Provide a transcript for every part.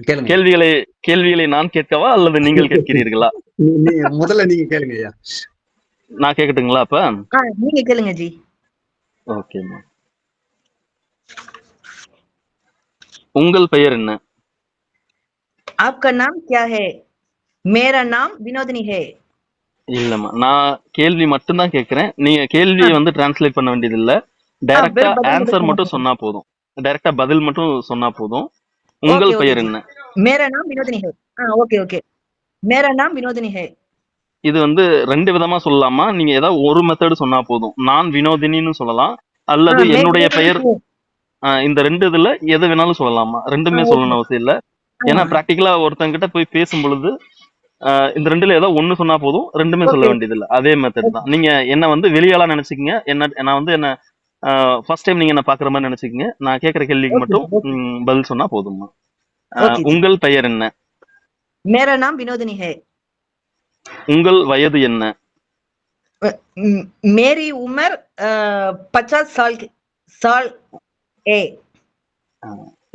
கேளுங்க. கேள்விகளை கேள்விகளை நான் கேட்கவா அல்லது நீங்கள் கேட்கிறீர்களா? முதல்ல நீங்க கேளுங்க ஐயா. நான் கேட்கட்டுங்களா அப்ப? நீங்க கேளுங்க ஜி. ஓகேம்மா. உங்கள் பெயர் என்ன? आपका नाम क्या है? मेरा नाम विनोदिनी है. இல்லம்மா, நான் கேள்வி மட்டும் தான் கேட்கிறேன். நீங்க கேள்வியை வந்து டிரான்ஸ்லேட் பண்ண வேண்டியது இல்ல. டைரக்டா வெறும் பதில் ஆன்சர் மட்டும் மட்டும் சொன்னா சொன்னா போதும். டைரக்டா பதில் மட்டும் சொன்னா போதும். உங்கள் ओके ओके பெயர் जी. என்ன? मेरा नाम विनोदिनी है. Okay okay. मेरा नाम विनोदिनी है. இது வந்து 2 விதமா சொல்லலாமா? நீங்க ஏதாவது ஒரு மெத்தட் சொன்னா போதும். நான் வினோதினின்னு சொல்லலாம். அல்லது मैं என்னுடைய विनोदिनी பெயர் हूँ. இந்த 2 இதுல எது வேணாலும் சொல்லலாமா? 2மே ओके. சொல்லணும்னு அவசியம் இல்ல. ஏன்னா हाँ பிராக்டிகலா ஒருத்தங்கிட்ட போய் பேசும் பொழுது இந்த 2ல ஏதோ ஒண்ணு சொன்னா போதும். 2மே சொல்ல ओके வேண்டியது இல்ல. அதே மெத்தட் தான். நீங்க என்ன வந்து வெளியாளா நினைச்சுக்கங்க. நான் வந்து என்ன ஃபர்ஸ்ட் டைம் நீங்க என்ன பாக்குற மாதிரி நினைச்சுக்கங்க. நான் கேக்குற கேள்விக்கு ओके மட்டும் ओके பதில் சொன்னா போதும்மா. ओके जी. உங்கள் பெயர் என்ன? मेरा नाम विनोदिनी है. உங்கள் வயது என்ன? मेरी उम्र 50 साल है.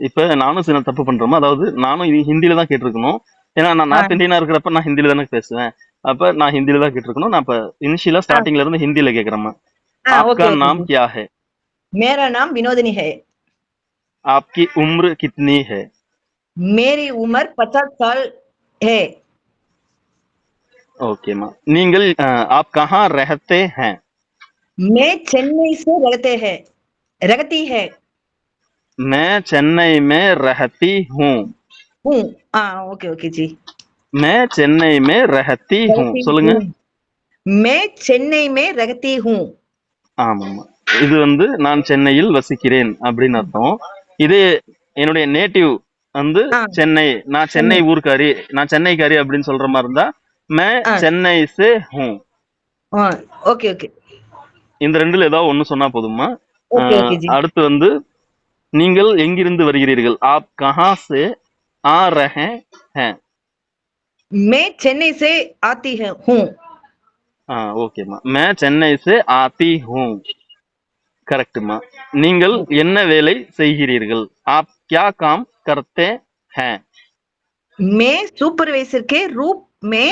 இப்ப நானும் சில தப்பு பண்றோமா? அதாவது நானும் இது ஹிந்தில தான் கேட்டிருக்கணும். ஏன்னா நான் நார்த் இந்தியனா இருக்கிறப்ப நான் ஹிந்தில தானே பேசுவேன். அப்ப நான் ஹிந்தில தான் கேட்டிருக்கணும். நான் இப்ப இனிஷியலா ஸ்டார்டிங்ல இருந்து ஹிந்தில கேக்குறேம்மா. ओके आपका ओके नाम जी. क्या है? मेरा नाम विनोदिनी है. आपकी उम्र कितनी है? मेरी उम्र 50 साल है. ஓகேம்மா. நீங்கள் आप कहाँ रहते हैं? मैं चेन्नई से रहती है. मैं चेन्नई में रहती हूँ. हूँ. ओके ओके जी. मैं चेन्नई में रहती हूँ. रहती சொல்லுங்க. हूँ. मैं चेन्नई में रहती हूँ. ஆமாம்மா. இது வந்து நான் சென்னையில் வசிக்கிறேன் அப்படின்னு அர்த்தம். இதே என்னுடைய நேட்டிவ் வந்து சென்னை, நான் சென்னை ஊர்க்காரி, நான் சென்னைக்காரி அப்படின்னு சொல்ற மாதிரி இருந்தா मैं சென்னை से हूँ. Okay okay. இந்த 2ல ஏதாவது ஒண்ணு சொன்னா போதுமா? ओके ओके जी. அடுத்து வந்து நீங்கள் எங்கிருந்து வருகிறீர்கள்? आप कहाँ से आ रहे हैं? मैं चेन्नई से आती हूँ. ஓகேம்மா. मैं चेन्नई से आती हूँ. கரெக்ட்மா. நீங்கள் என்ன வேலை செய்கிறீர்கள்? आप क्या काम करते हैं? मैं सुपरवाइजर के रूप में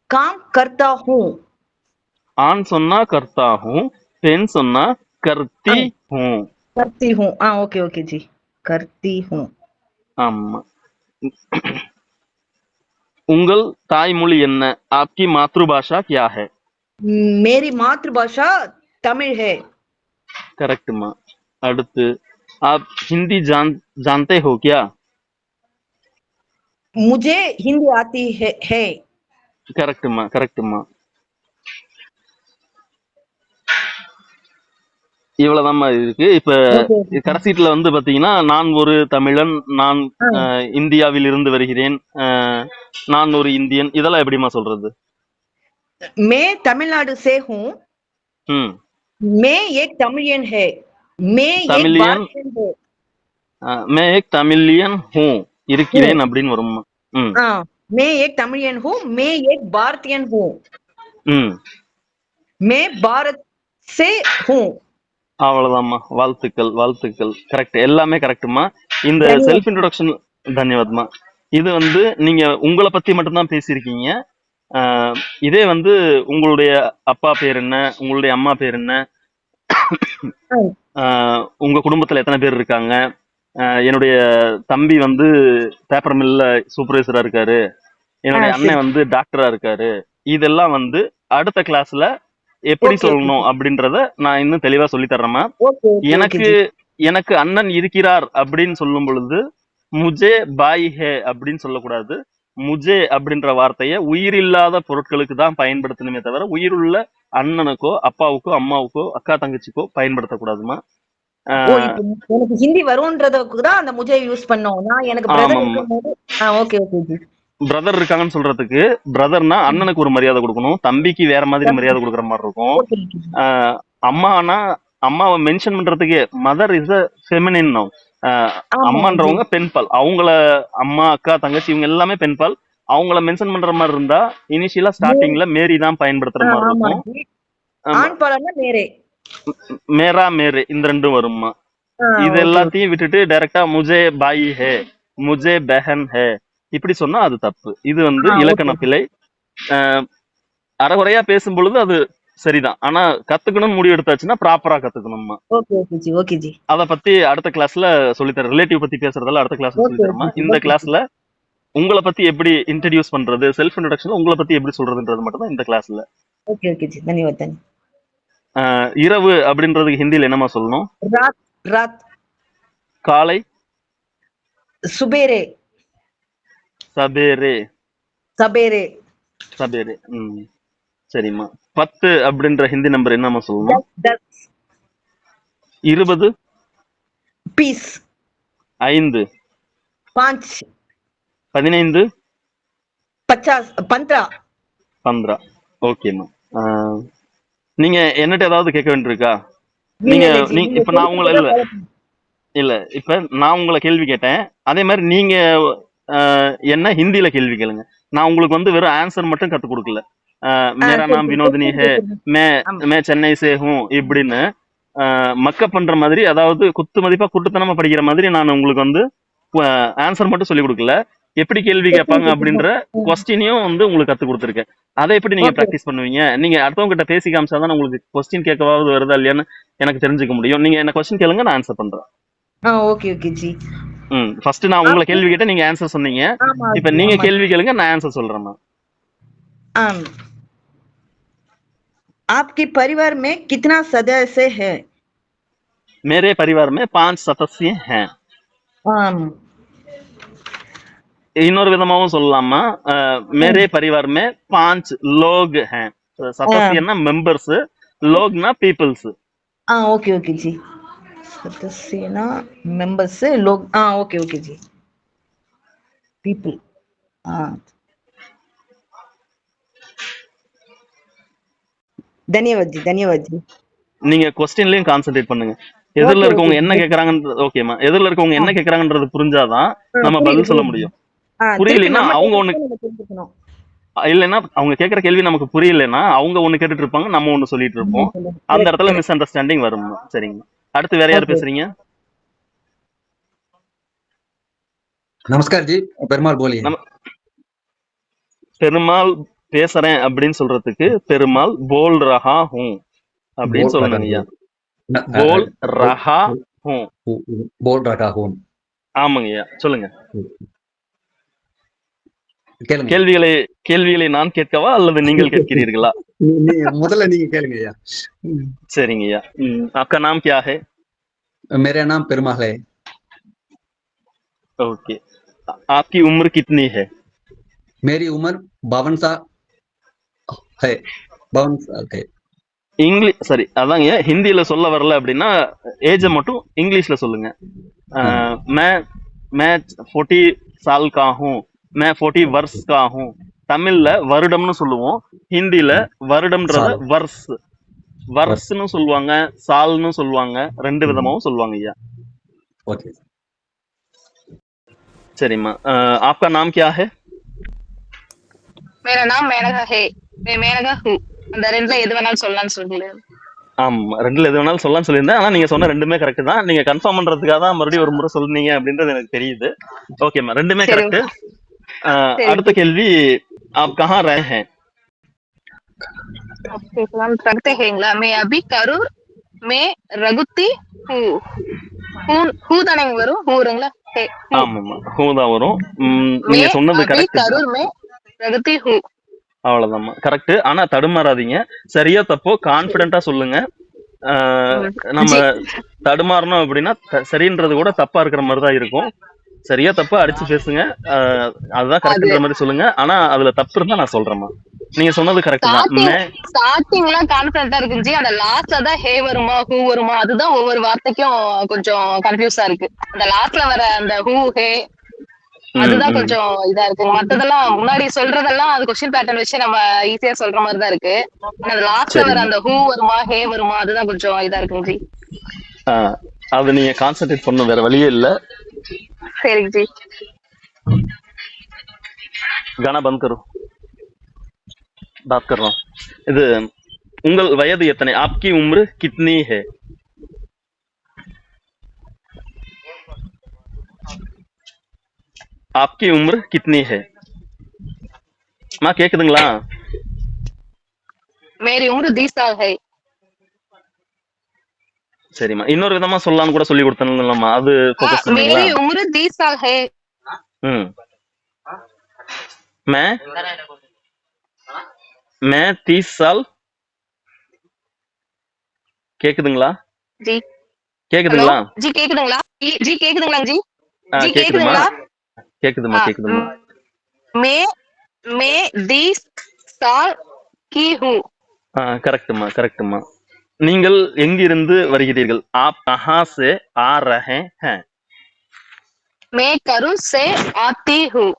काम करता हूँ. ஆண் சொன்னா करता हूँ, பெண் சொன்னா करती हूँ. करती हूँ. ओके ओके जी. करती हूँ. ஆமா. உங்கள் தாய்மொழி என்ன? आपकी मातृभाषा क्या है? मेरी मातृभाषा तमिल है. करेक्टमा. அடுத்து आप हिंदी जानते हो क्या? मुझे हिंदी आती है. करेक्टमा करेक्टमा. இவ்வளவுதான் இருக்கு. இப்ப கடைசீட்ல வந்து பாத்தீங்கன்னா நான் ஒரு தமிழன், நான் இந்தியாவில் இருந்து வருகிறேன், நான் ஒரு இந்தியன், இதெல்லாம் எப்படிமா சொல்றது? मैं तमिलनाडु से हूँ. मैं एक तमिलियन है. मैं एक भारतीयन है. मैं एक तमिलियन हूँ இருக்கிறேன் அப்படின்னு வரும். मैं एक तमिलियन हूँ. मैं एक भारतीयन हूँ. मैं भारत से हूँ. அவ்வளவுதான்மா. வாழ்த்துக்கள் வாழ்த்துக்கள். கரெக்ட், எல்லாமே கரெக்ட்மா. இந்த செல்ஃப் இன்ட்ரோடக்ஷன் தன்யவாத்மா. இது வந்து நீங்க உங்களை பத்தி மட்டும்தான் பேசியிருக்கீங்க. இதே வந்து உங்களுடைய அப்பா பேர் என்ன, உங்களுடைய அம்மா பேர் என்ன, உங்க குடும்பத்துல எத்தனை பேர் இருக்காங்க, என்னுடைய தம்பி வந்து பேப்பர் மில்ல சூப்பர்வைசரா இருக்காரு, என்னுடைய அண்ணன் வந்து டாக்டரா இருக்காரு, இதெல்லாம் வந்து அடுத்த கிளாஸ்ல எப்படி சொல்லணும் அப்படின்றத நான் இன்னும் தெளிவா சொல்லி தர்றேமா. எனக்கு அண்ணன் இருக்கிறார் அப்படின்னு சொல்லும் பொழுது முஜே பாய் ஹே அப்படின்னு சொல்லக்கூடாது. முஜே அப்படின்ற வார்த்தைய உயிரில்லாத பொருட்களுக்கு தான் பயன்படுத்தணுமே தவிர உயிருள்ள அண்ணனுக்கோ அப்பாவுக்கோ அம்மாவுக்கோ அக்கா தங்கச்சிக்கோ பயன்படுத்தக்கூடாதுமா. எனக்கு ஹிந்தி வரும்ன்றதுக்கு தான் அந்த முஜே யூஸ் பண்ணோம். நான் எனக்கு பிரதர் இருக்கும்போது ஓகே ஓகே ஜி. பிரதர் இருக்காங்கன்னு சொல்றதுக்கு பிரதர்னா அண்ணனுக்கு ஒரு மரியாதை கொடுக்கணும், தம்பிக்கு வேற மாதிரி மரியாதை கொடுக்குற மாதிரி இருக்கும். அம்மானா அம்மாவை மென்ஷன் பண்றதுக்கு mother is a feminine noun. அம்மான்றவங்க பெண்பால், அவங்கள அம்மா அக்கா தங்கச்சி இவங்க எல்லாமே பெண்பால். அவங்கள மென்ஷன் பண்ற மாதிரி இருந்தா இனிஷியலா ஸ்டார்டிங்ல மேரி தான் பயன்படுத்துற மாதிரி இருக்கும். மேரா மேரே இந்த ரெண்டும் வரும்மா. இது எல்லாத்தையும் விட்டுட்டு டைரக்டா முஜே பாய் ஹே, முஜே பெஹன் ஹே இப்படி சொன்னா அது தப்பு. இது வந்து हाँ இலக்கண ओके பிழை. அஹ், அரைகுறையா பேசும் பொழுது அது சரிதான். ஆனா கத்துக்கணும் முடிவு எடுத்தாச்சுன்னா ப்ராப்பரா கத்துக்கணும்மா. ओके जी அத பத்தி அடுத்த கிளாஸ்ல சொல்லித்தரேன். ரிலேட்டிவ் பத்தி பேசுறதால அடுத்த கிளாஸ்ல சொல்லித்தரமா. இந்த ओके जी கிளாஸ்ல உங்களை பத்தி எப்படி இன்ட்ரடியூஸ் பண்றது, செல்ஃப் இன்ட்ரோடக்ஷன் உங்களை பத்தி எப்படி சொல்றதுன்றது மட்டும் தான் இந்த கிளாஸ்ல. ओके जी धन्यवाद धन्यवाद இரவு அப்படின்றதுக்கு ஹிந்தில என்னமா சொல்லணும்? रात रात காலை सुबेरे சபேரே सबेरे சபேரே. சரிம்மா. 10 அப்படின்ற ஹிந்தி நம்பர் என்னமா சொல்லணும்? 10 20 20 5 5 15 50 15 15. ஓகேம்மா. நீங்க என்னட்ட ஏதாவது கேட்க வேண்டியிருக்கா? நீங்க நீங்க இல்ல ஜி நீங்க இப்ப நான் உங்களை சொல்லிட்டு இல்ல இப்ப நான் உங்களை கேள்வி கேட்டேன். அதே மாதிரி நீங்க என்ன ஹிந்தில கேள்வி கேளுங்க. நான் உங்களுக்கு வந்து வெறும் ஆன்சர் மட்டும் கத்து கொடுக்கல. மேரா சரி நாம் சரி வினோதினி கொஸ்டின் ஹே, கேக்குறேன் மே ஆமா மே சென்னை சே ஹூம் இப்படின்னு மக்கப் பண்ற மாதிரி, அதாவது குத்து மதிப்பா குட்டுத்தனமா படிக்கிற மாதிரி நான் உங்களுக்கு வந்து ஆன்சர் மட்டும் சொல்லி கொடுக்கல. எப்படி கேள்வி கொஸ்டின் கேட்பாங்க அப்படின்ற கேக்குறேன் கொஸ்டினையும் வந்து உங்களுக்கு கத்து கொடுத்துருக்கேன். அதை எப்படி நீங்க ஓகே ப்ராக்டிஸ் பண்ணுவீங்க? நீங்க அடுத்தவங்க கிட்ட பேசி காமிச்சாதான் உங்களுக்கு கொஸ்டின் கேட்கவாவது வருதா இல்லையான்னு எனக்கு தெரிஞ்சுக்க முடியும். நீங்க என்ன கொஸ்டின் கேளுங்க, நான் ஆன்சர் பண்றேன். ओके जी ஃபர்ஸ்ட் நான் உங்களை आपके கேள்வி கேட்டேன், நீங்க ஆன்சர் சொன்னீங்க. आमा இப்ப जी நீங்க आमा जी கேள்வி கேளுங்க, நான் ஆன்சர் சொல்றேன். आम आपके परिवार में कितना सदस्य है मेरे परिवार में 5 सदस्य हैं. आम இன்னொரு விதமாவும் சொல்லலாமா? मेरे परिवार में 5 लोग हैं. सदस्यना மெம்பர்ஸ், लोगना पीपल्स. ओके जी सदस्य ना मेंबर्स लोग ओके जी पीपल धन्यवाद जी நீங்க கொஸ்டின்லயும் கான்சென்ட்ரேட் பண்ணுங்க. எதிரில ओके இருக்கவங்க என்ன जी கேக்குறாங்கன்றது ஓகேமா. எதிரில இருக்கவங்க என்ன கேக்குறாங்கன்றது புரிஞ்சாதான் நம்ம புரியுது பதில் சொல்ல புரியுது முடியும். திருப்பி புரியலைன்னா நம்ம அவங்க ஒண்ணு, கேக்குறத நம்ம தெரிஞ்சுக்கணும் இல்லைன்னா அவங்க கேக்குற கேள்வி நமக்கு புரியலைன்னா அவங்க ஒண்ணு கேட்டுட்டு இருப்பாங்க, நம்ம ஒண்ணு சொல்லிட்டு இருப்போம். அந்த करेक्ट இடத்துல करेक्ट மிஸ் அண்டர்ஸ்டாண்டிங் வரும். சரிங்க. அடுத்து வேற யார் ओके பேசுறீங்க? नमस्कार जी, பெருமாள் बोलिए. நம்ம பெருமாள் பேசுறேன் அப்படின்னு சொல்றதுக்கு பெருமாள் போல் ரஹா ஹூம் அப்படின்னு बोल रहा சொல்லணுங்க ஐயா. हूँ न- अ, போல் अ, ரஹா बोल ஹூம். बोल रहा हूँ. ஆமாங்க ஐயா, சொல்லுங்க. கேளுங்க. கேள்விகளை நான் கேட்கவா அல்லது நீங்கள் கேட்கிறீர்களா? முதல்ல நீங்க கேளுங்க ஐயா. சரிங்க ஐயா. आपका नाम क्या है? मेरा नाम பெருமாள் है. ओके. आपकी उम्र कितनी है? मेरी उम्र 52 साल है. 52 साल है. இங்கிலீஷ் சரி, அதாங்க ஹிந்தியில சொல்ல வரல அப்படின்னா ஏஜ மட்டும் இங்கிலீஷ்ல சொல்லுங்க. मैं मैं 40 साल का हूँ, मैं 40 वर्ष का हूँ. தமிழ்ல வருடம்னு சொல்லுவோம், ஹிந்தில வருடம்ன்றத साल வர்ஸ் वर्ष. வர்ஸ்னு சொல்லுவாங்க, சால்னு சொல்லுவாங்க. ரெண்டு हम्म, விதமாவும் சொல்லுவாங்க ஐயா. ओके. சரிம்மா. आपका नाम क्या है? मेरा नाम मेनका है. मैं मेनका हूँ. அந்த ரெண்டுல எது வேணாலும் சொல்லலாம்னு சொல்லுங்க. ஆமா, ரெண்டுல எது வேணாலும் சொல்லலாம்னு சொல்லியிருந்தேன். ஆனா நீங்க சொன்ன ரெண்டுமே கரெக்ட் தான். நீங்க கன்ஃபார்ம் பண்றதுக்காக தான் மறுபடியும் ஒரு முறை சொன்னீங்க அப்படின்றது எனக்கு தெரியுது. ஓகேம்மா, ரெண்டுமே சரி கரெக்ட். சரி அடுத்த கேள்வி, आप कहाँ रहे हैं? आपके सलाम रखते हैंங்களா? मैं अभी करूर में रघुती हूँ. ஹூ தானே வரும்? ஹூருங்களா? ஆமாம்மா, ஹூ தான் வரும். मैं நீங்க சொன்னது अभी கரெக்ட் தான். करूर में रघुती हूँ. அவ்வளவுதாம்மா, கரெக்ட். ஆனா தடுமாறாதீங்க. சரியா தப்போ கான்பிடென்ட்டா சொல்லுங்க. நம்ம ஜி தடுமாறணும் அப்படின்னா சரின்றது கூட தப்பா இருக்கிற மாதிரி தான் இருக்கும். சரியா தப்பா அடிச்சு பேசுங்க. அதுதான் அது கரெக்ட்ன்ற மாதிரி சொல்லுங்க. ஆனா அதுல தப்பு இருந்தா நான் சொல்றேம்மா. நீங்க சொன்னது கரெக்ட் தான். ஸ்டார்டிங்லாம் கான்ஃபிடென்ட்டா இருக்கு ஜி. அந்த லாஸ்ட்ல தான் ஹே வருமா ஹூ வருமா அதுதான் ஒவ்வொரு வார்த்தைக்கும் கொஞ்சம் கன்ஃபியூஸா இருக்கு. அந்த லாஸ்ட்ல வர அந்த ஹூ ஹே அதுதான் கொஞ்சம் இதா இருக்கு. மத்ததெல்லாம் முன்னாடி சொல்றதெல்லாம் அது கொஸ்டின் பேட்டர்ன் வச்சு நம்ம ஈஸியா சொல்ற மாதிரி தான் இருக்கு. ஆனா அந்த லாஸ்ட்ல வர அந்த ஹூ வருமா ஹே வருமா அதுதான் கொஞ்சம் இதா இருக்கு ஜி. அது நீங்க கான்சென்ட்ரேட் பண்ண வேற வழியே இல்ல. சரி ஜி. गाना बंद करो, बात कर रहा हूँ. இது உங்கள் வயது எத்தனை? आपकी उम्र कितनी है? आपकी उम्र कितनी है? மா கேக்குதுங்களா? मेरी उम्र 20 साल है. சரிம்மா. இன்னொரு விதமா சொல்லலாம்னு கூட சொல்லி கொடுத்தேன்லம்மா. அது ஃபோக்கஸ் பண்ணீங்களா? मेरी उम्र 20 साल है. ம். मैं मैं 30 साल கேக்குதுங்களா? जी. हेलो கேக்குதுங்களா? जी கேக்குதுங்களா? जी கேக்குதுங்களா जी? जी கேக்குதுமா? கேக்குதுங்களா? கேக்குதுமா, கேக்குதுமா. मैं मैं 20 साल की हूँ. கரெக்ட்டுமா, கரெக்ட்டுமா. நீங்கள் எங்கிருந்து வருகிறீர்கள்? आप कहाँ से आ रहे हैं? मैं करूर से आती हूँ.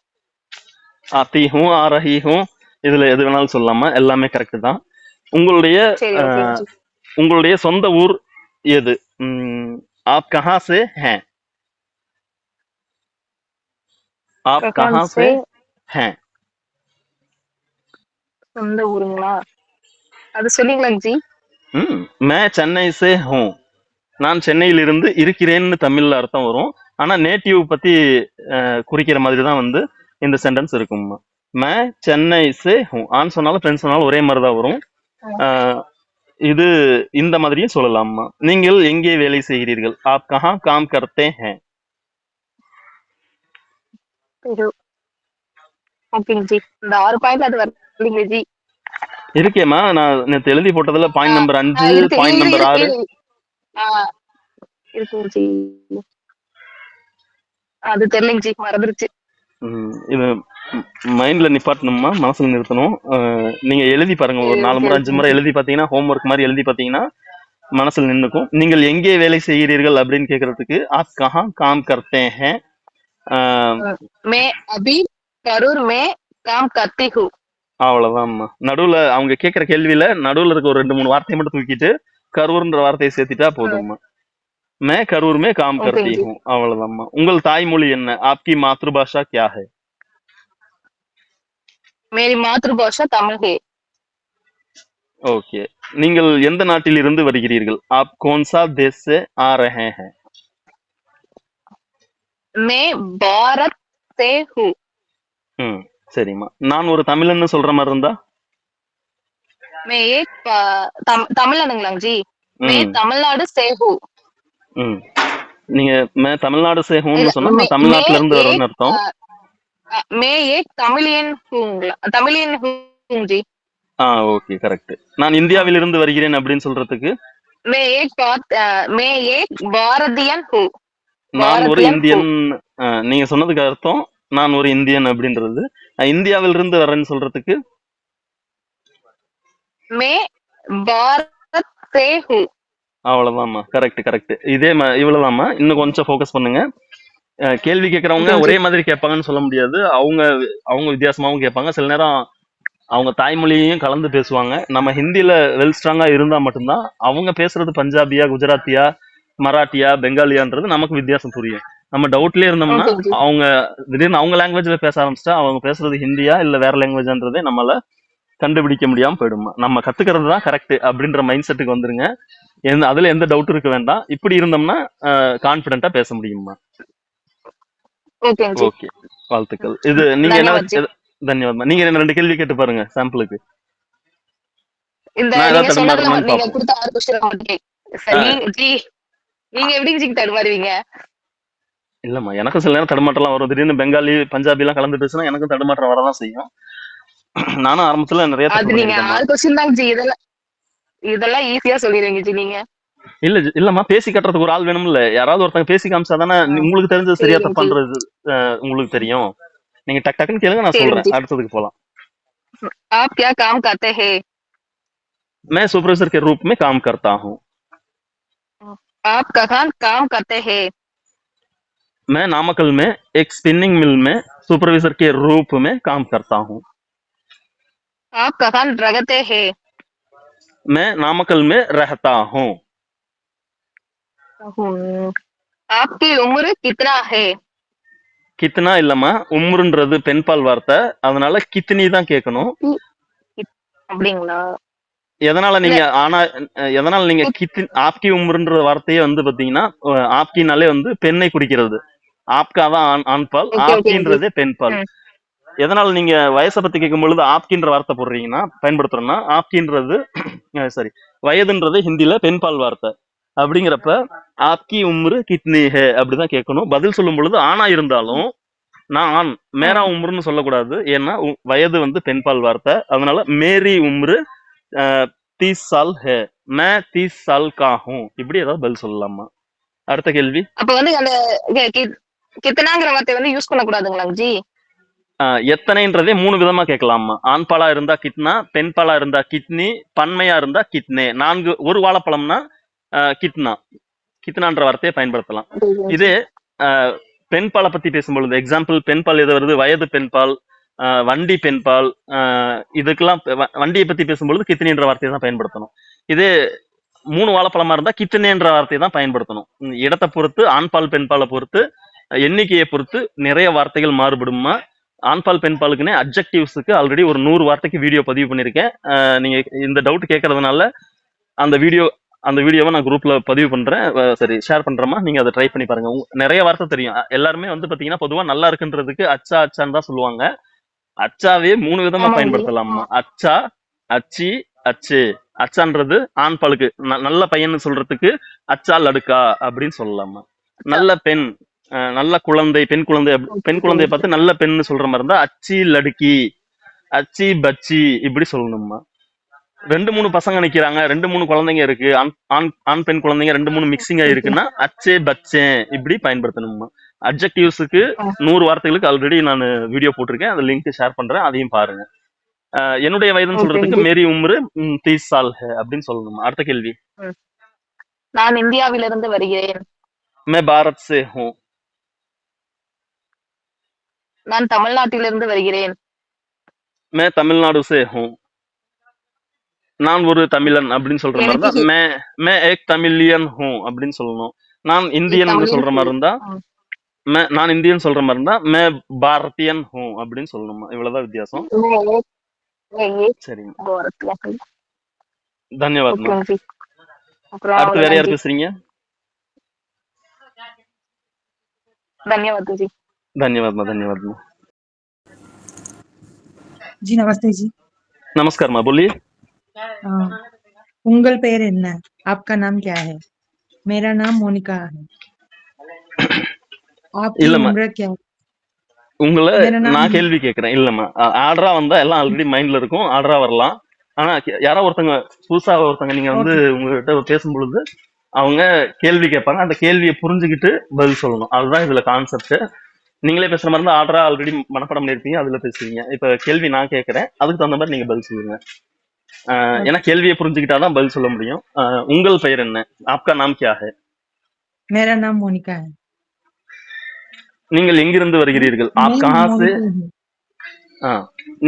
आती हूँ, आ रही हूँ. இதுல எது வேணாலும் சொல்லலாமா? எல்லாமே கரெக்ட் தான். உங்களுடைய சரி ஓகேங்க ஜி. உங்களுடைய சொந்த ஊர் எது? आप कहाँ से हैं? आप कहाँ से हैं? சொந்த ஊருங்களா? அது சொல்லிங்களாங்க ஜி. मैं चेन्नई से हूँ. நான் சென்னையிலிருந்து இருக்கிறேன்னு தமிழ்ல அர்த்தம் வரும். ஆனா நேட்டிவ் பத்தி குறிக்கிற மாதிரி தான் வந்து இந்த சென்டென்ஸ் இருக்கும்மா. मैं चेन्नई से हूँ. ஆண் சொன்னாலும் பெண் சொன்னாலும் ஒரே மாதிரி தான் வரும். இது இந்த மாதிரியும் சொல்லலாம்மா. நீங்கள் எங்கே வேலை செய்கிறீர்கள்? आप कहाँ काम करते हैं? ஓகேங்க ஜி. இந்த 6 பாயிண்ட் அது வரலீங்க ஜி. இருக்கேம்மா. நான் நேத்து எழுதி போட்டதுல பாயிண்ட் நம்பர் 5, பாயிண்ட் நம்பர் 6 இருக்குங்க ஜி. அது தெரியலங்க ஜி, மறந்துருச்சு. இது மைண்ட்ல நிப்பாட்டணுமா, மனசுல நிறுத்தணும். நீங்க எழுதி பாருங்க. ஒரு 4 முறை 5 முறை எழுதி பாத்தீங்கன்னா, ஹோம்ஒர்க் மாதிரி எழுதி பாத்தீங்கன்னா மனசுல நின்னுக்கும். நீங்கள் எங்கே வேலை செய்கிறீர்கள் அப்படின்னு கேக்குறதுக்கு आप कहाँ काम करते हैं? मैं अभी करूर में काम करती हूँ. அவ்வளவுதான்மா. நடுவுல அவங்க கேக்குற கேள்வியில நடுவுல இருக்க ஒரு 2-3 வார்த்தையை மட்டும் தூக்கிட்டு கரூர்ன்ற வார்த்தையை சேர்த்துட்டா போதும்மா. मैं करूर में काम करती हूँ. அவ்வளவுதான்மா. உங்கள் தாய்மொழி என்ன? आपकी मातृभाषा क्या है? मेरी मातृभाषा तमिल है. ஓகே. நீங்கள் எந்த நாட்டில் இருந்து வருகிறீர்கள்? आप कौन सा देश से आ रहे हैं? मैं भारत से हूँ. சரிம்மா. நான் ஒரு தமிழன்னு சொல்ற மாதிரி இருந்தா? मैं एक தமிழ்நாடுங்களா ஜி? मैं तमिलनाडु से हूँ. நீங்க मैं तमिलनाडु से हूंனு சொன்னா நான் தமிழ்நாட்டுல இருந்து வரேன்னு அர்த்தம். मैं एक तमिलियन हूँ. तमिलियन हूँ जी. Okay correct. நான் இந்தியாவில் இருந்து வருகிறேன் அப்படின்னு சொல்றதுக்கு? मैं एक भारतीयन हूँ. நான் ஒரு இந்தியன். நீங்க சொன்னதுக்கு அர்த்தம் நான் ஒரு இந்தியன் அப்படின்றது. இந்தியாவில் இருந்து வரேன்னு சொல்றதுக்கு? मैं भारत से हूँ. அவ்வளவுதான்மா. Correct correct. இதே இவ்வளவுதான்மா. இன்னும் கொஞ்சம் ஃபோக்கஸ் பண்ணுங்க. கேள்வி கேட்கறவங்க ஒரே மாதிரி கேட்பாங்கன்னு சொல்ல முடியாது. அவங்க வித்தியாசமாவும் கேட்பாங்க. சில நேரம் அவங்க தாய்மொழியையும் கலந்து பேசுவாங்க. நம்ம ஹிந்தியில வெல் ஸ்ட்ராங்கா இருந்தா மட்டும்தான் அவங்க பேசுறது பஞ்சாபியா, குஜராத்தியா, மராட்டியா, பெங்காலியான்றது நமக்கு வித்தியாசம் புரியும். நம்ம டவுட்லயே இருந்தோம்னா அவங்க திடீர்னு அவங்க லாங்குவேஜ்ல பேச ஆரம்பிச்சிட்டா அவங்க பேசுறது ஹிந்தியா இல்ல வேற லாங்குவேஜ்ன்றதே நம்மளால கண்டுபிடிக்க முடியாம போயிடுமா. நம்ம கத்துக்கிறது தான் கரெக்ட் அப்படின்ற மைண்ட் செட்டுக்கு வந்துருங்க. அதுல எந்த டவுட் இருக்க வேண்டாம். இப்படி இருந்தோம்னா கான்பிடென்ட்டா பேச முடியுமா. ஓகே, வாழ்த்துக்கள். இது நீங்க என்ன? தன்யவாதமா. நீங்க 2 கேள்வி கேட்டு பாருங்க சாம்பிளுக்கு. இல்லம்மா, எனக்கு சில நேரம் தடுமாற்றம் வரும். திடீர்னு பெங்காலி, பஞ்சாபி எல்லாம் கலந்து பேசினா எனக்கும் தடுமாற்றம் வரதான் செய்யும். நானும் ஆரம்பத்துல நிறைய இதெல்லாம் ஈஸியா சொல்லிடுவீங்க ஜி நீங்க. இல்லம்மா, பேசி கட்டுறதுக்கு ஒரு ஆள் வேணும்ல. யாராவது ஒருத்தங்க பேசி காமிச்சாதானே உங்களுக்கு தெரிஞ்சது சரியா தப்பான்றது உங்களுக்கு தெரியும். நீங்க டக் டக்குன்னு கேளுங்க, நான் சொல்றேன். அடுத்ததுக்கு போலாம். आप क्या काम करते हैं? मैं सुपरवाइजर के रूप में काम करता हूँ. आप कहाँ काम करते हैं? मैं नामकल में एक स्पिनिंग मिल में सुपरवाइजर के रूप में काम करता हूँ. आप कहाँ रहते हैं? मैं नामकल में रहता हूँ. आपकी उम्र कितना है? கித்னா இல்லம்மா, உம்ருன்றது பெண்பால் வார்த்தை, அதனால கித்னி தான் கேட்கணும். அப்படிங்களா? எதனால நீங்க ஆப்கி உம்ருன்ற வார்த்தையே வந்து பாத்தீங்கன்னா ஆப்கினாலே வந்து பெண்ணை குறிக்கிறது. ஆப்கா தான் ஆண் பால், ஓகே ஓகே ஜி. ஆப்கின்றதே பெண் பால். ம். எதனால நீங்க வயசை பத்தி கேட்கும் பொழுது ஆப்கின்ற வார்த்தை போடுறீங்கன்னா பயன்படுத்துறோம்னா, ஆப்கின்றது சாரி வயதுன்றது ஹிந்தில பெண் பால் வார்த்தை. அப்படிங்கிறப்ப ஆப்கி உம்ரு கித்னி ஹே அப்படிதான் கேட்கணும். பதில் சொல்லும் பொழுது ஆணா இருந்தாலும் நான் ஆண், மேரா ம். உம்ருன்னு சொல்லக்கூடாது. ஏன்னா வயது வந்து பெண் பால் வார்த்தை. அதனால மேரி உம்ரு 30 சால் ஹே, மே 30 சால் கா ஹூம், இப்படி ஏதாவது பதில் சொல்லலாமா? அடுத்த கேள்வி. அப்ப வந்து அந்த கித்தனாங்கிற வார்த்தை வந்து யூஸ் பண்ணக்கூடாதுங்களாங்க ஜி? எத்தனைன்றதே 3 விதமா கேட்கலாமா. ஆண் பாலா இருந்தா கித்னா, பெண் பாலா இருந்தா கித்னி, பன்மையா இருந்தா கித்னே. 4 ஒரு வாழைப்பழம்னா கித்னா, கித்னான்ற வார்த்தையை பயன்படுத்தலாம். இதே பெண் பாலை பத்தி பேசும்பொழுது எக்ஸாம்பிள் பெண் பால் எது வருது, வயது பெண் பால், வண்டி பெண் பால், இதுக்கெல்லாம் வண்டியை பத்தி பேசும்பொழுது கித்னின்ற வார்த்தையை தான் பயன்படுத்தணும். இதே 3 வாழைப்பழமா இருந்தா கித்தனேன்ற வார்த்தையை தான் பயன்படுத்தணும். இடத்தை பொறுத்து, ஆண் பால் பெண் பாலை பொறுத்து, எண்ணிக்கையை பொறுத்து நிறைய வார்த்தைகள் மாறுபடுமா. ஆண் பால் பெண் பாலுக்குன்னே அப்ஜெக்டிவ்ஸுக்கு ஆல்ரெடி ஒரு 100 வார்த்தைக்கு வீடியோ பதிவு பண்ணியிருக்கேன். நீங்க இந்த டவுட் கேட்கறதுனால அந்த வீடியோவை நான் குரூப்ல பதிவு பண்றேன், சரி ஷேர் பண்றேமா, நீங்க அதை ட்ரை பண்ணி பாருங்க. நிறைய வார்த்தை தெரியும். எல்லாருமே வந்து பாத்தீங்கன்னா பொதுவா நல்லா இருக்குன்றதுக்கு அச்சா அச்சான்னு தான் சொல்லுவாங்க. அச்சாவே 3 விதமா ஆமாங்க ஜி. பயன்படுத்தலாமா. அச்சா, அச்சி, அச்சே. அச்சான்றது ஆண் பாலுக்கு நல்ல பையன் சொல்றதுக்கு அச்சா லடுக்கா அப்படின்னு சொல்லலாமா. நல்ல பெண், நல்ல குழந்தை, பெண் குழந்தை, பெண் குழந்தைய பார்த்து நல்ல பெண்ணு சொல்ற மாதிரி இருந்தா அச்சி லடுக்கி, அச்சி பச்சி, இப்படி சொல்லணுமா. 2-3 பசங்க நிக்கிறாங்க, 2-3 குழந்தைங்க இருக்கு, ஆண் பெண் குழந்தைங்க 2-3 மிக்சிங் ஆயிருக்குன்னா அச்சே பச்சே, இப்படி பயன்படுத்தணுமா. அப்ஜெக்டிவ்ஸுக்கு 100 வார்த்தைகளுக்கு ஆல்ரெடி நான் வீடியோ போட்டிருக்கேன், அந்த லிங்க் ஷேர் பண்றேன், அதையும் பாருங்க. என்னுடைய வயதுன்னு சொல்றதுக்கு மேரி உம்ரு 30 சால் ஹே அப்படின்னு சொல்லணுமா. அடுத்த கேள்வி. நான் இந்தியாவிலிருந்து வருகிறேன். मैं भारत से हूँ. நான் தமிழ்நாட்டிலிருந்து வருகிறேன். मैं तमिलनाडु से हूँ. நான் ஒரு தமிழன் அப்படின்னு சொல்ற மாதிரி இருந்தா मैं एक तमिलियन हूँ அப்படின்னு சொல்லணும். நான் இந்தியன் சொல்ற மாதிரி இருந்தா நான் இந்தியன் சொல்ற மாதிரி இருந்தா मैं भारतीयन हूँ அப்படின்னு சொல்லணுமா. இவ்வளவுதான் வித்தியாசம். சரிங்க, தன்யவாத்மா. அடுத்து வேற யார் பேசுறீங்க? धन्यवाद जी. धन्यवाद धन्यवाद। जी नमस्ते जी। नमस्कार माँ, बोलिए। उंगल पेर என்ன? आपका नाम क्या है? मेरा नाम मोनिका है। आपकी उम्र क्या है? உங்களை நான் கேள்வி கேட்கிறேன். இல்லம்மா, ஆர்டரா வந்தா எல்லாம் ஆல்ரெடி மைண்ட்ல இருக்கும், ஆர்டரா வரலாம். ஆனா யாரோ ஒருத்தங்க புதுசா ஒருத்தங்க நீங்க வந்து உங்ககிட்ட பேசும்பொழுது அவங்க கேள்வி கேட்பாங்க, அந்த கேள்வியை புரிஞ்சுக்கிட்டு பதில் சொல்லணும். அதுதான் இதுல கான்செப்ட். நீங்களே பேசுற மாதிரி இருந்தா ஆர்டரா ஆல்ரெடி மனப்படம் பண்ணிருப்பீங்க, அதுல பேசுவீங்க. இப்ப கேள்வி நான் கேட்கறேன், அதுக்கு தகுந்த மாதிரி நீங்க பதில் சொல்லுங்க. ஏன்னா கேள்வியை புரிஞ்சுக்கிட்டாதான் பதில் சொல்ல முடியும். உங்கள் பெயர் என்ன? आपका नाम क्या है? मेरा नाम मोनिका है। நீங்கள் எங்கிருந்து வருகிறீர்கள்? आप कहां से?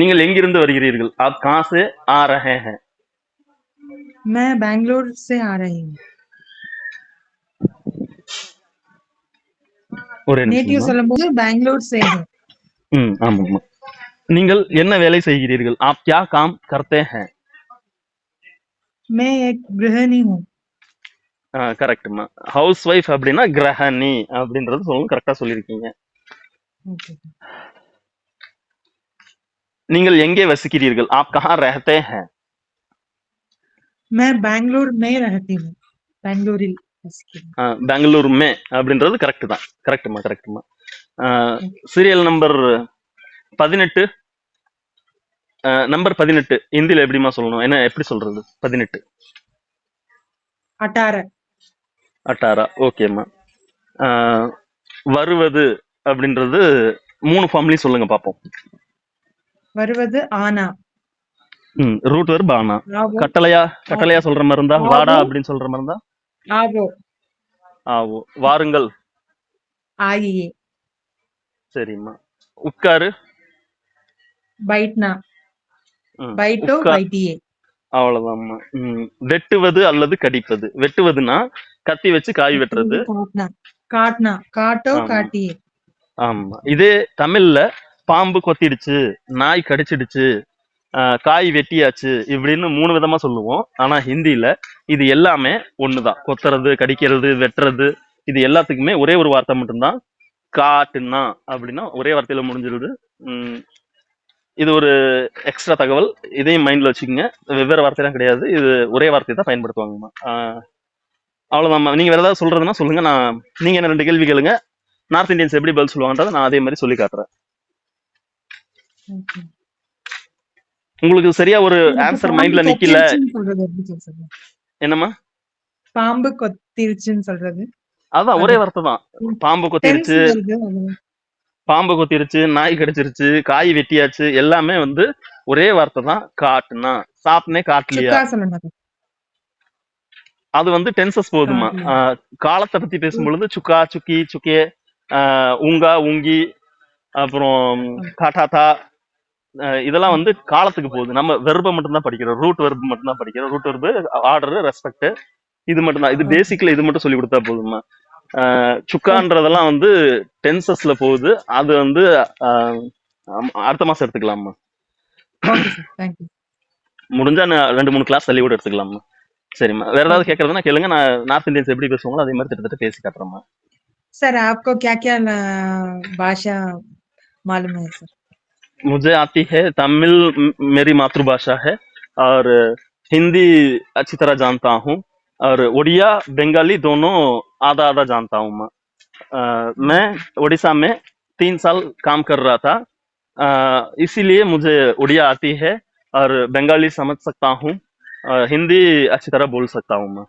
நீங்கள் எங்கிருந்து வருகிறீர்கள்? आप कहां से आ रहे हैं? मैं बैंगलोर से आ रही हूँ। நேட்டிவ் சொல்லும்போது பெங்களூர் से हूँ। ஆமாமா. நீங்கள் என்ன வேலை செய்கிறீர்கள்? आप क्या काम करते हैं? मैं एक गृहिणी हूँ। கரெக்ட்மா. ஹவுஸ் ஒய்ஃப் அப்படின்னா கிரஹணி அப்படின்றது சொல்லணும், கரெக்டா சொல்லியிருக்கீங்க. நீங்கள் எங்கே வசிக்கிறீர்கள்? आप कहाँ रहते हैं? मैं बैंगलोर में रहती हूँ। பெங்களூரில் வசிக்கிறேன்। பெங்களூர் மே அப்படின்றது கரெக்ட் தான். கரெக்ட்மா. Serial number 18. நம்பர் 18 ஹிந்தில எப்படிமா சொல்லணும்? என்ன எப்படி சொல்றது? 18 18. ஓகேம்மா. வருவது அப்படின்றது 3 ஃபார்ம்லயும் சொல்லுங்க பாப்போம். வருவது ஆனா. ரூட் வெர்ப் ஆனா. கட்டளையா சொல்ற மாதிரி இருந்தா வாடா அப்படின்னு சொல்ற மாதிரி இருந்தா ஆவோ. ஆவோ. வாருங்கள். ஆயியே. சரிம்மா. உட்காரு. பைட்னா. பைட்டோ பைட்டியே. அவ்வளவுதான்மா. வெட்டுவது அல்லது கடிப்பது. வெட்டுவதுன்னா கத்தி வச்சு காய் வெட்டுறது. காட்னா. காட்டோ காட்டியே. ஆமா. இதே தமிழ்ல பாம்பு கொத்திடுச்சு, நாய் கடிச்சிடுச்சு, காய் வெட்டியாச்சு, இப்படின்னு 3 விதமா சொல்லுவோம். ஆனா ஹிந்தில இது எல்லாமே ஒண்ணுதான். கொத்துறது, கடிக்கிறது, வெட்டுறது, இது எல்லாத்துக்குமே ஒரே ஒரு வார்த்தை மட்டும்தான் காட்டுனா அப்படின்னா ஒரே வார்த்தையில முடிஞ்சிருது. இது ஒரு எக்ஸ்ட்ரா தகவல், இதையும் மைண்ட்ல வச்சுக்கோங்க. வெவ்வேறு வார்த்தைலாம் கிடையாது, இது ஒரே வார்த்தை தான் பயன்படுத்துவாங்கம்மா. அவ்வளவுதாம்மா. நீங்க வேற ஏதாவது சொல்றதுன்னா சொல்லுங்க. நீங்க என்ன 2 கேள்வி கேளுங்க. நார்த் இந்தியன்ஸ் எப்படி பதில் சொல்லுவாங்கன்றத நான் அதே மாதிரி சொல்லி காட்டுறேன். Okay. உங்களுக்கு சரியா ஒரு எனக்கு ஆன்சர் பாம்பு மைண்ட்ல நிக்கல. கொத்திருச்சுன்னு சொல்றது எப்படி சொல்றது? என்னம்மா? பாம்பு கொத்திருச்சுன்னு சொல்றது அதான் ஒரே வார்த்தை தான். பாம்பு டென்ஸ் கொத்திருச்சு, வருது அது. பாம்பு கொத்திருச்சு, நாய் கடிச்சிருச்சு, காய் வெட்டியாச்சு, எல்லாமே வந்து ஒரே வார்த்தை தான். காட்டுனா சாப்னே காட்டலையா, சுக்கா சொல்லணும். அது வந்து டென்சஸ் போகுதுமா. காட்டலையா. காலத்தை பத்தி பேசும்பொழுது சுக்கா, சுக்கி, சுக்கே, உங்கா, உங்கி, அப்புறம் காட்டாத்தா, இதெல்லாம் வந்து காலத்துக்கு போகுது. நம்ம வெர்பை மட்டும் தான் படிக்கிறோம், ரூட் வெர்பு மட்டும் தான் படிக்கிறோம். ரூட் வெர்பு, ஆர்டர், ரெஸ்பெக்ட், இது மட்டும் தான். இது பேசிக்ல இது மட்டும் சொல்லி கொடுத்தா போதுமா. சுக்கான்றதெல்லாம் வந்து டென்சஸ்ல போகுது. அது வந்து அடுத்த மாசம் எடுத்துக்கலாமா. Okay sir, thank you. முடிஞ்சா 2-3 கிளாஸ் தள்ளி கூட எடுத்துக்கலாமா. சரிம்மா. வேற ஏதாவது கேட்கறதுன்னா கேளுங்க. நான் நார்த் இந்தியன்ஸ் எப்படி பேசுவாங்களோ அதே மாதிரி திட்டத்தட்ட பேசி காட்டுறேம்மா. सर आपको क्या क्या भाषा मालूम है सर? मुझे आती है तमिल, मेरी मातृभाषा है, और हिंदी अच्छी तरह जानता हूँ, और उड़िया बंगाली दोनों आधा आधा जानता हूँ मैं उड़ीसा में 3 साल काम कर रहा था, इसीलिए मुझे उड़िया आती है और बंगाली समझ सकता हूँ, हिंदी अच्छी तरह बोल सकता हूँ मैं.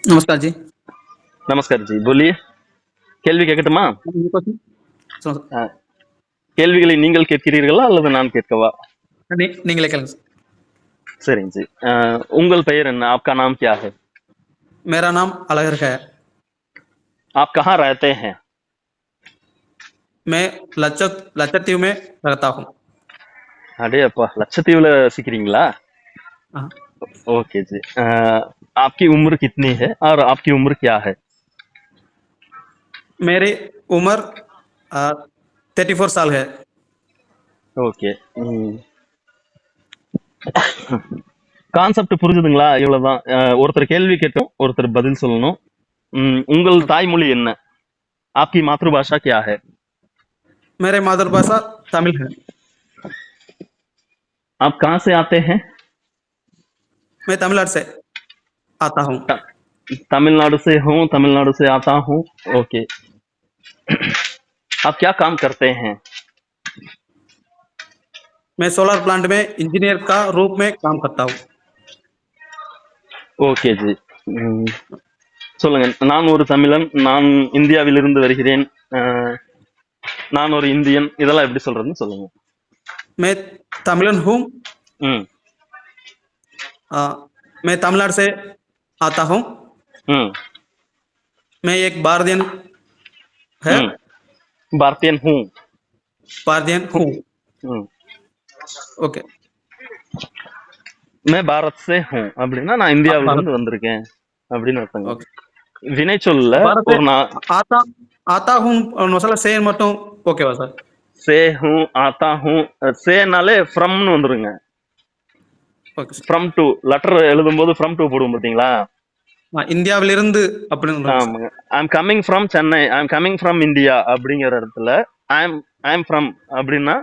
नमस्कार जी. नमस्कार जी, बोलिए. கேள்வி கேட்கட்டுமா? கேள்விகளை நீங்கள் கேட்கிறீர்களா அல்லது நான் கேட்கவா? நீங்களே கேளுங்க. சரிங்க ஜி. உங்கள் பெயர் என்ன? आपका नाम क्या है? मेरा नाम अलगर है. आप कहाँ रहते हैं? मैं लक्षद्वीप में रहता हूँ. अरे அப்பா, लक्षद्वीप सीखीங்களா? ओके जी. आपकी उम्र कितनी है और आपकी उम्र क्या है? मेरी उम्र 34 साल है. ஓகே. கான்செப்ட் புரிஞ்சுதுங்களா? இவ்வளவுதான். ஒருத்தர் கேள்வி கேட்டோம், ஒருத்தர் பதில் சொல்லணும். உங்கள் தாய்மொழி என்ன? आपकी मातृभाषा क्या है? मेरी मातृभाषा तमिल है. आप कहाँ से आते हैं? मैं तमिलनाडु से आता हूँ. तमिलनाडु से हूँ, तमिलनाडु से आता हूँ. ओके. आप क्या काम करते हैं? मैं सोलर प्लांट में इंजीनियर का रूप में काम करता हूँ. Okay G. சொல்லுங்க. நான் ஒரு தமிழன், நான் இந்தியாவிலிருந்து வருகிறேன், நான் ஒரு இந்தியன், இதெல்லாம் எப்படி சொல்றதுன்னு சொல்லுங்க. मैं तमिलन हूँ. मैं तमिलनाडु से आता हूँ. मैं एक भारतीय है. भारतीय हूँ. भारतीय हूँ. ओके. मैं भारत से हूँ அப்படின்னா நான் இந்தியாவில இருந்து வந்திருக்கேன் அப்படின்னு அர்த்தங்க. வினை சொல்ல ஒரு आता हूँ மசாலா சே மட்டும் ஓகேவா சார்? சே ஹூ, ஆத்தா ஹூ, சேனாலே ஃப்ரம்னு வந்துருங்க. ஃப்ரம் டு லெட்டர் எழுதும்போது ஃப்ரம் டு போடுவோம் பாத்தீங்களா? இந்தியாவிலிருந்து அப்படின்னு. ஆமாங்க. I am coming from Chennai, I am coming from India அப்படிங்கிற இடத்துல ஐ அம் ஃப்ரம் அப்படின்னா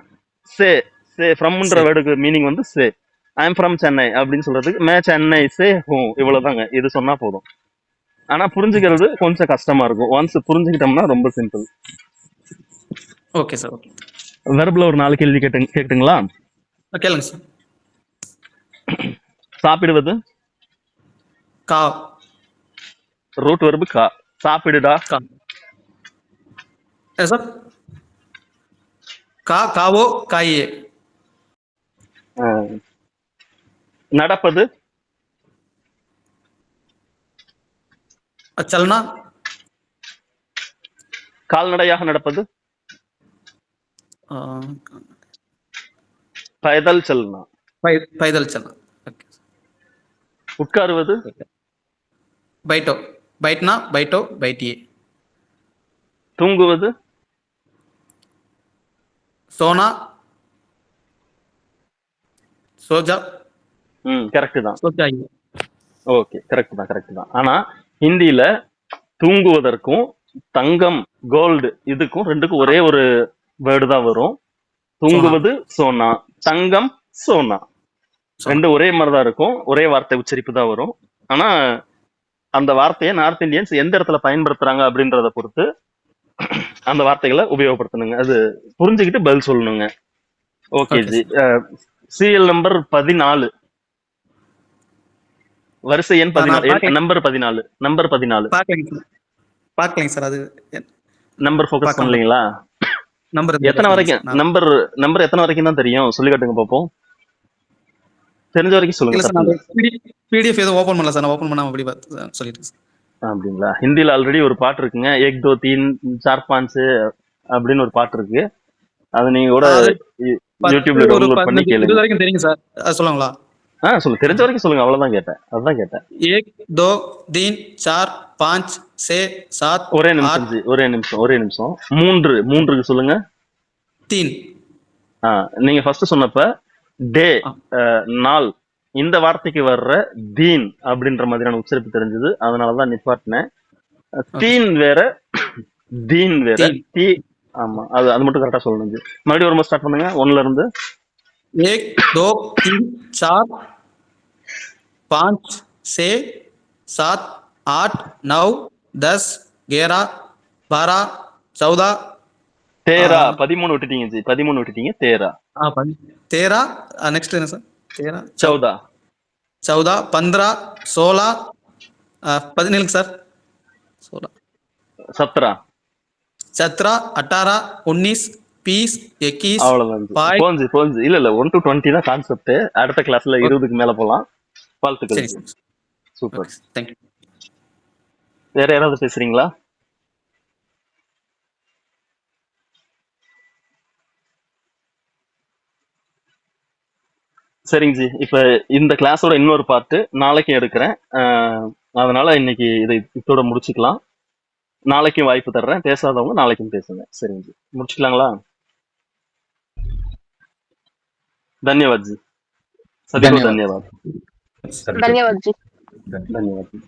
சே ஃப்ரம்ன்ற வேர்டுக்கு மீனிங் வந்து சே. ஐ அம் ஃப்ரம் சென்னை அப்படின்னு சொல்றதுக்கு மே சென்னை சே ஹூ, இவ்வளவுதாங்க. இது சொன்னா போதும். ஆனா புரிஞ்சுக்கிறது கொஞ்சம் கஷ்டமா இருக்கும். ஒன்ஸ் புரிஞ்சுக்கிட்டோம்னா ரொம்ப சிம்பிள். Okay sir. ஓகே. வெர்புல ஒரு 4 கேள்வி கேட்டுங்களா? கேளுங்க சார். சாப்பிடுவது கா. ரூட் வெர்பு கா. சாப்பிடுடா கா. சார் கா, காவோ, காயே. நடப்பது चलना. கால்நடையாக நடப்பது पैदल चलना. पैदल चलना. உட்காருவது बैठो. बैठना, बैठो, बैठिए. தூங்குவது सोना, सो जा. கரெக்ட் தான். सो जाइए. ஓகே, கரெக்ட் தான். ஆனா ஹிந்தியில தூங்குவதற்கும் தங்கம் கோல்டு இதுக்கும் ரெண்டுக்கும் ஒரே ஒரு வேர்டு தான் வரும். தூங்குவது சோனா, தங்கம் சோனா, ரெண்டு ஒரே மாதிரி தான் இருக்கும், ஒரே வார்த்தை உச்சரிப்பு தான் வரும். ஆனா அந்த வார்த்தையை நார்த் இந்தியன்ஸ் எந்த இடத்துல பயன்படுத்துறாங்க அப்படின்றத பொறுத்து அந்த வார்த்தைகளை உபயோகப்படுத்தணுங்க. அது புரிஞ்சுக்கிட்டு பதில் சொல்லணுங்க. Okay G. சீரியல் நம்பர் 14, வரிசை எண் 14, நம்பர் 14, நம்பர் 14. பார்க்கலைங்க சார். அது நம்பர் ஃபோக்கஸ் பார்க்காம. பண்ணலீங்களா? நம்பர் எத்தனை வரைக்கும் நம்பர் எத்தனை வரைக்கும் தான் தெரியும்? சொல்லி காட்டுங்க பாப்போம். தெரிஞ்ச வரைக்கும் இல்ல சொல்லுங்க. சார், தப்பு நான் இல்ல. பிடிஎஃப் எதுவும் ஓபன் பண்ணல சார். நான் ஓபன் பண்ணாம அப்படி சொல்லிட்டு சார். அப்படிங்களா? ஹிந்தில ஆல்ரெடி ஒரு பாட்டு இருக்குங்க, ஏக் தோ தீன் சார் பான்ச் அப்படின்னு ஒரு பாட்டு இருக்கு. அது நீங்க கூட அது யூடியூப்ல ஒரு டவுன்லோட் பண்ணி 15 கேளுங்க. 20 வரைக்கும் தெரியுங்க சார். அது சொல்லுங்களா? சொல்லுங்க, தெரிஞ்ச வரைக்கும் சொல்லுங்க. அவ்வளவுதான் கேட்டேன், அதுதான் கேட்டேன். 1 2 3 4 5 6 7 ஒரே நிமிஷம் 8 ஜி, ஒரே நிமிஷம். மூன்றுக்கு சொல்லுங்க. 3. நீங்க ஃபர்ஸ்ட் சொன்னப்ப டே, நாள், இந்த வார்த்தைக்கு வர்ற தீன் அப்படின்ற மாதிரியான உச்சரிப்பு தெரிஞ்சது, அதனாலதான் நிப்பாட்டினேன். தீன் வேற, தீன் வேற. தீன். தீ, ஆமா, அது மட்டும் கரெக்டா சொல்லணும் ஜி. மறுபடியும் ஒரு ஸ்டார்ட் பண்ணுங்க, 1ல இருந்து. 1 2 3 4 5 6 7 8 9 10 11 12 14 தேரா 13 விட்டுட்டீங்க ஜி, 13 விட்டுட்டீங்க. தேரா 13. நெக்ஸ்ட் என்ன சார்? 13 14 14 15 16 17 சார். 16 17 17 18 19 20 21 அவ்வளவுதான் ஜி. 22. போஞ்சு. இல்ல 1 to 20 தான் கான்செப்ட். அடுத்த கிளாஸ்ல 20க்கு மேல போலாம். வாழ்த்துக்கள் சரி ஜி. சார். சூப்பர். தேங்க்யூ. வேற யாராவது பேசுறீங்களா? சரிங்க ஜி. இப்ப இந்த கிளாஸோட இன்னொரு பார்ட் நாளைக்கு எடுக்கிறேன். அதனால இன்னைக்கு இதை இதோட முடிச்சுக்கலாம். நாளைக்கும் வாய்ப்பு தர்றேன், பேசாதவங்க நாளைக்கும் பேசுங்க. சரிங்க ஜி, முடிச்சுக்கலாங்களா? धन्यवाद जी, सभी को धन्यवाद। धन्यवाद। धन्यवाद जी। धन्यवाद जी।